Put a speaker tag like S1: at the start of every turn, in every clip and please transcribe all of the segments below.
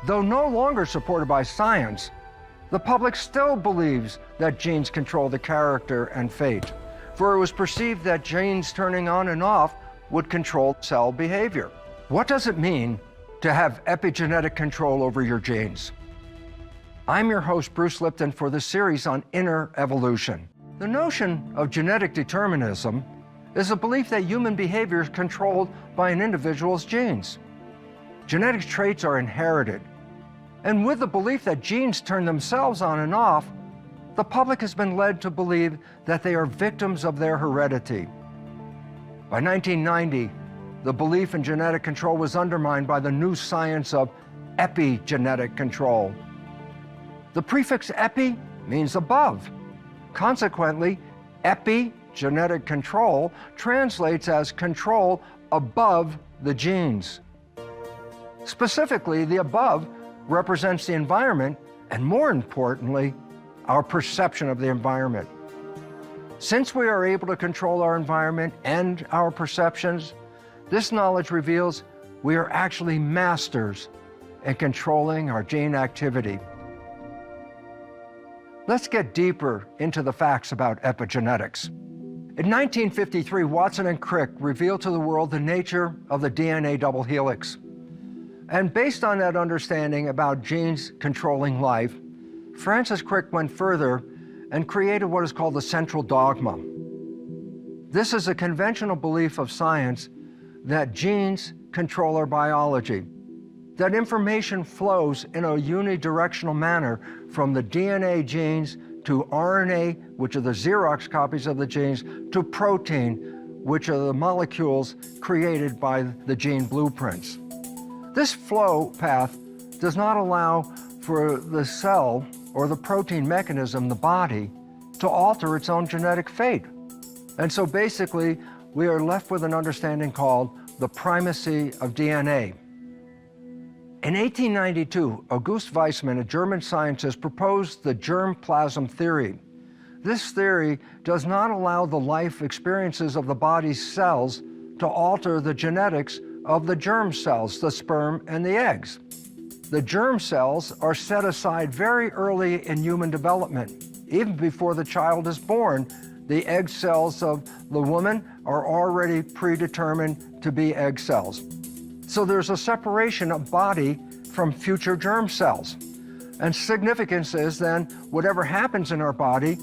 S1: Though no longer supported by science, the public still believes that genes control the character and fate, for it was perceived that genes turning on and off would control cell behavior. What does it mean to have epigenetic control over your genes? I'm your host, Bruce Lipton, for this series on inner evolution. The notion of genetic determinism is a belief that human behavior is controlled by an individual's genes. Genetic traits are inherited, and with the belief that genes turn themselves on and off, the public has been led to believe that they are victims of their heredity. By 1990, the belief in genetic control was undermined by the new science of epigenetic control. The prefix epi means above. Consequently, epigenetic control translates as control above the genes. Specifically, the above represents the environment, and more importantly, our perception of the environment. Since we are able to control our environment and our perceptions, this knowledge reveals we are actually masters in controlling our gene activity. Let's get deeper into the facts about epigenetics. In 1953, Watson and Crick revealed to the world the nature of the DNA double helix. And based on that understanding about genes controlling life, Francis Crick went further and created what is called the central dogma. This is a conventional belief of science that genes control our biology, that information flows in a unidirectional manner from the DNA genes to RNA, which are the Xerox copies of the genes, to protein, which are the molecules created by the gene blueprints. This flow path does not allow for the cell or the protein mechanism, the body, to alter its own genetic fate. And so basically, we are left with an understanding called the primacy of DNA. In 1892, August Weismann, a German scientist, proposed the germplasm theory. This theory does not allow the life experiences of the body's cells to alter the genetics of the germ cells, the sperm and the eggs. The germ cells are set aside very early in human development. Even before the child is born, the egg cells of the woman are already predetermined to be egg cells. So there's a separation of body from future germ cells. And significance is then whatever happens in our body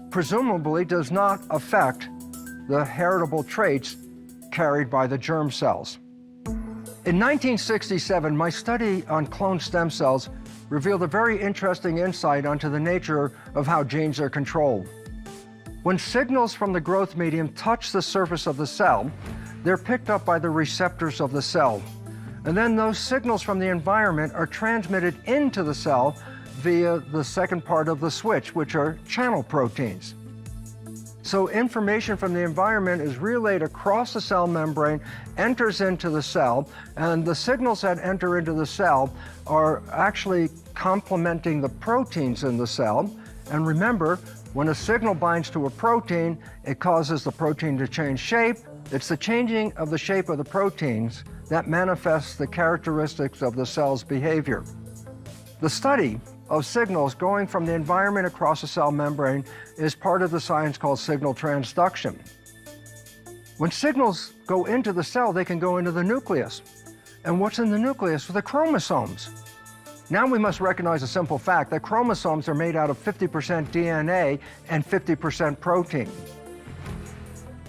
S1: presumably does not affect the heritable traits carried by the germ cells. In 1967, my study on cloned stem cells revealed a very interesting insight onto the nature of how genes are controlled. When signals from the growth medium touch the surface of the cell, they're picked up by the receptors of the cell. And then those signals from the environment are transmitted into the cell via the second part of the switch, which are channel proteins. So information from the environment is relayed across the cell membrane, enters into the cell, and the signals that enter into the cell are actually complementing the proteins in the cell. And remember, when a signal binds to a protein, it causes the protein to change shape. It's the changing of the shape of the proteins that manifests the characteristics of the cell's behavior. The study of signals going from the environment across the cell membrane is part of the science called signal transduction. When signals go into the cell, they can go into the nucleus. And what's in the nucleus? The chromosomes. Now we must recognize a simple fact that chromosomes are made out of 50% DNA and 50% protein.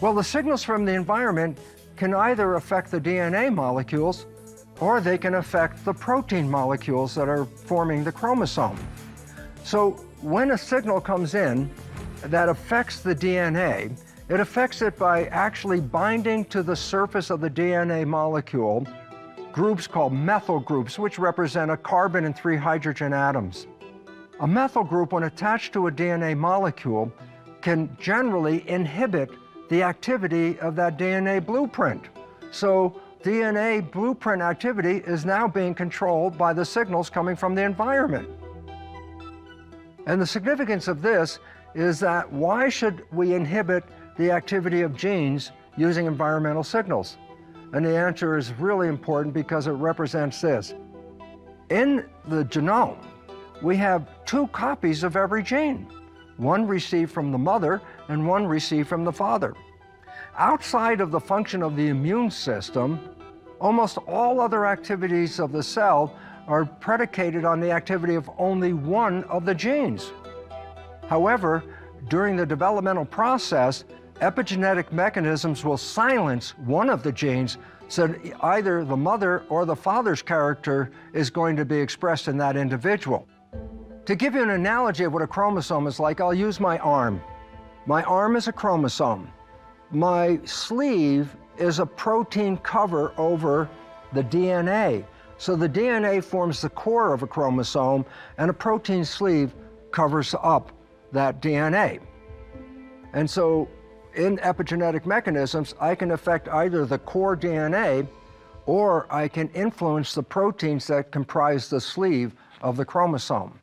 S1: Well, the signals from the environment can either affect the DNA molecules or they can affect the protein molecules that are forming the chromosome. So when a signal comes in that affects the DNA, it affects it by actually binding to the surface of the DNA molecule groups called methyl groups, which represent a carbon and 3 hydrogen atoms. A methyl group, when attached to a DNA molecule, can generally inhibit the activity of that DNA blueprint. So DNA blueprint activity is now being controlled by the signals coming from the environment. And the significance of this is that why should we inhibit the activity of genes using environmental signals? And the answer is really important because it represents this. In the genome, we have two copies of every gene, one received from the mother and one received from the father. Outside of the function of the immune system, almost all other activities of the cell are predicated on the activity of only one of the genes. However, during the developmental process, epigenetic mechanisms will silence one of the genes so that either the mother or the father's character is going to be expressed in that individual. To give you an analogy of what a chromosome is like, I'll use my arm. My arm is a chromosome. My sleeve is a protein cover over the DNA. So the DNA forms the core of a chromosome, and a protein sleeve covers up that DNA. And so in epigenetic mechanisms, I can affect either the core DNA or I can influence the proteins that comprise the sleeve of the chromosome.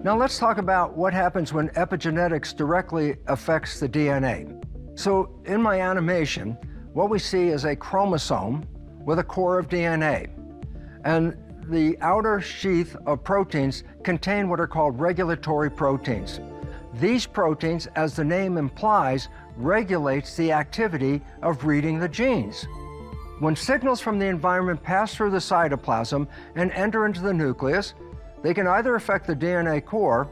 S1: Now let's talk about what happens when epigenetics directly affects the DNA. So in my animation, what we see is a chromosome with a core of DNA. And the outer sheath of proteins contain what are called regulatory proteins. These proteins, as the name implies, regulates the activity of reading the genes. When signals from the environment pass through the cytoplasm and enter into the nucleus, they can either affect the DNA core,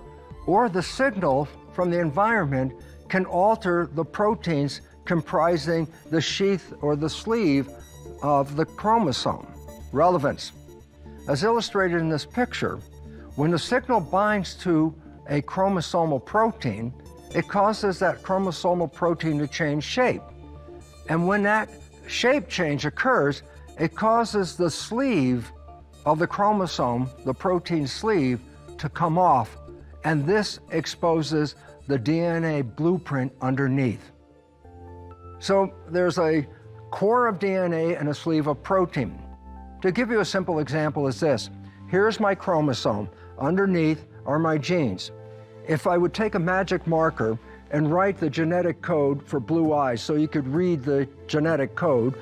S1: or the signal from the environment can alter the proteins comprising the sheath or the sleeve of the chromosome. Relevance. As illustrated in this picture, when the signal binds to a chromosomal protein, it causes that chromosomal protein to change shape. And when that shape change occurs, it causes the sleeve of the chromosome, the protein sleeve, to come off, and this exposes the DNA blueprint underneath. So there's a core of DNA and a sleeve of protein. To give you a simple example is this. Here's my chromosome. Underneath are my genes. If I would take a magic marker and write the genetic code for blue eyes so you could read the genetic code,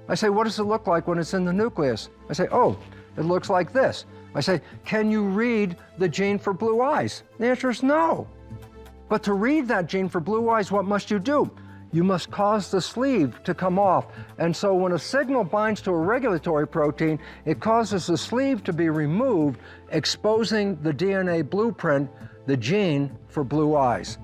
S1: I say, what does it look like when it's in the nucleus? I say, oh, it looks like this. I say, can you read the gene for blue eyes? The answer is no. But to read that gene for blue eyes, what must you do? You must cause the sleeve to come off. And so when a signal binds to a regulatory protein, it causes the sleeve to be removed, exposing the DNA blueprint, the gene for blue eyes.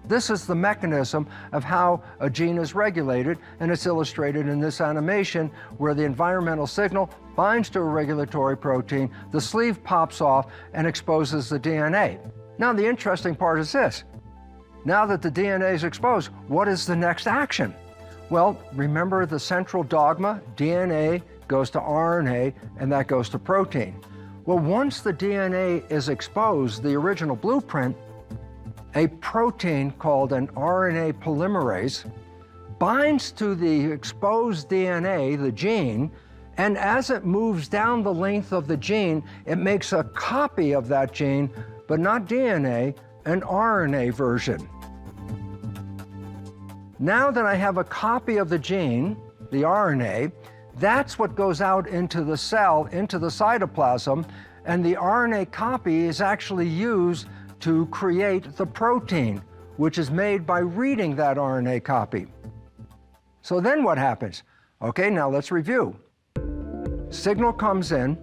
S1: This is the mechanism of how a gene is regulated, and it's illustrated in this animation where the environmental signal binds to a regulatory protein, the sleeve pops off and exposes the DNA. Now the interesting part is this. Now that the DNA is exposed, what is the next action? Well, remember the central dogma, DNA goes to RNA and that goes to protein. Well, once the DNA is exposed, the original blueprint, a protein called an RNA polymerase binds to the exposed DNA, the gene, and as it moves down the length of the gene, it makes a copy of that gene, but not DNA, an RNA version. Now that I have a copy of the gene, the RNA, that's what goes out into the cell, into the cytoplasm, and the RNA copy is actually used to create the protein, which is made by reading that RNA copy. So then what happens? Okay, now let's review. Signal comes in,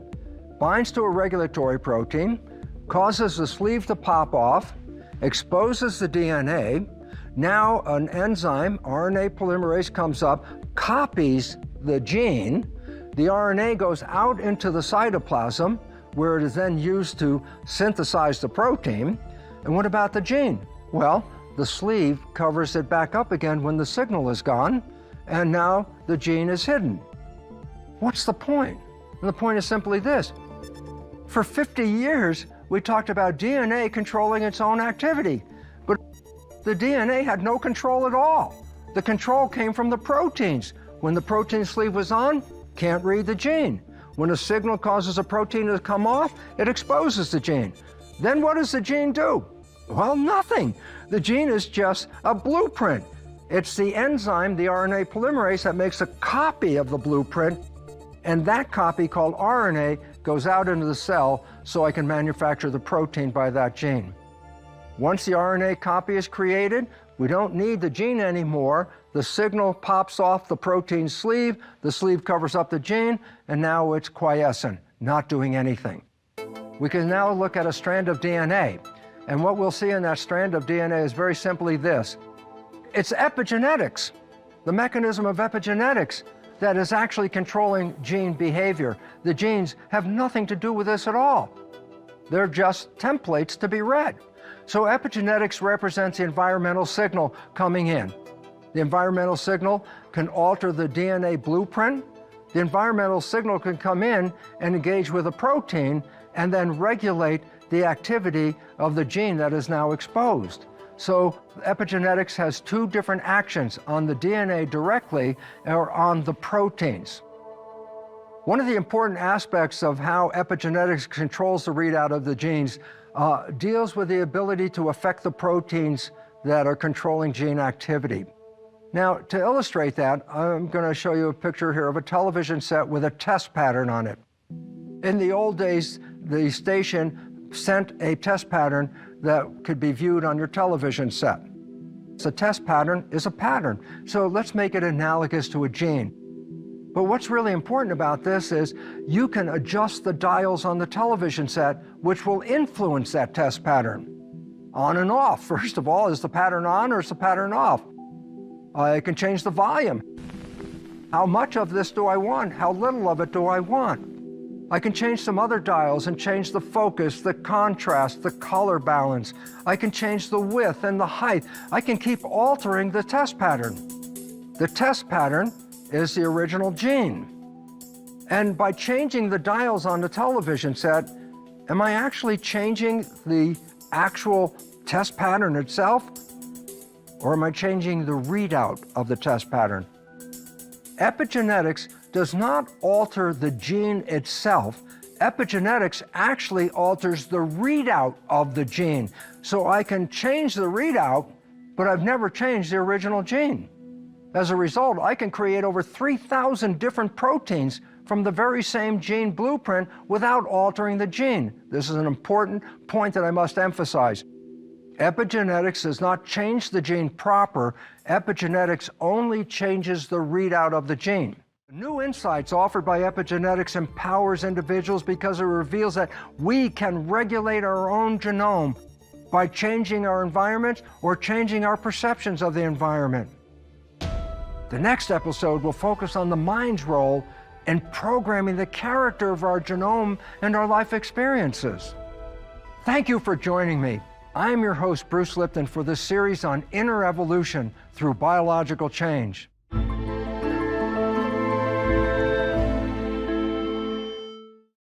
S1: binds to a regulatory protein, causes the sleeve to pop off, exposes the DNA. Now an enzyme, RNA polymerase, comes up, copies the gene. The RNA goes out into the cytoplasm, where it is then used to synthesize the protein. And what about the gene? Well, the sleeve covers it back up again when the signal is gone, and now the gene is hidden. What's the point? And the point is simply this. For 50 years, we talked about DNA controlling its own activity, but the DNA had no control at all. The control came from the proteins. When the protein sleeve was on, can't read the gene. When a signal causes a protein to come off, it exposes the gene. Then what does the gene do? Well, nothing. The gene is just a blueprint. It's the enzyme, the RNA polymerase, that makes a copy of the blueprint, and that copy, called RNA, goes out into the cell so I can manufacture the protein by that gene. Once the RNA copy is created, we don't need the gene anymore. The signal pops off the protein sleeve, the sleeve covers up the gene, and now it's quiescent, not doing anything. We can now look at a strand of DNA, and what we'll see in that strand of DNA is very simply this. It's epigenetics, the mechanism of epigenetics that is actually controlling gene behavior. The genes have nothing to do with this at all. They're just templates to be read. So epigenetics represents the environmental signal coming in. The environmental signal can alter the DNA blueprint. The environmental signal can come in and engage with a protein and then regulate the activity of the gene that is now exposed. So epigenetics has two different actions, on the DNA directly or on the proteins. One of the important aspects of how epigenetics controls the readout of the genes deals with the ability to affect the proteins that are controlling gene activity. Now, to illustrate that, I'm going to show you a picture here of a television set with a test pattern on it. In the old days, the station sent a test pattern that could be viewed on your television set. So a test pattern is a pattern. So let's make it analogous to a gene. But what's really important about this is you can adjust the dials on the television set, which will influence that test pattern. On and off. First of all, is the pattern on or is the pattern off? I can change the volume. How much of this do I want? How little of it do I want? I can change some other dials and change the focus, the contrast, the color balance. I can change the width and the height. I can keep altering the test pattern. The test pattern is the original gene. And by changing the dials on the television set, am I actually changing the actual test pattern itself? Or am I changing the readout of the test pattern? Epigenetics does not alter the gene itself. Epigenetics actually alters the readout of the gene. So I can change the readout, but I've never changed the original gene. As a result, I can create over 3,000 different proteins from the very same gene blueprint without altering the gene. This is an important point that I must emphasize. Epigenetics does not change the gene proper. Epigenetics only changes the readout of the gene. New insights offered by epigenetics empowers individuals because it reveals that we can regulate our own genome by changing our environment or changing our perceptions of the environment. The next episode will focus on the mind's role in programming the character of our genome and our life experiences. Thank you for joining me. I'm your host, Bruce Lipton, for this series on inner evolution through biological change.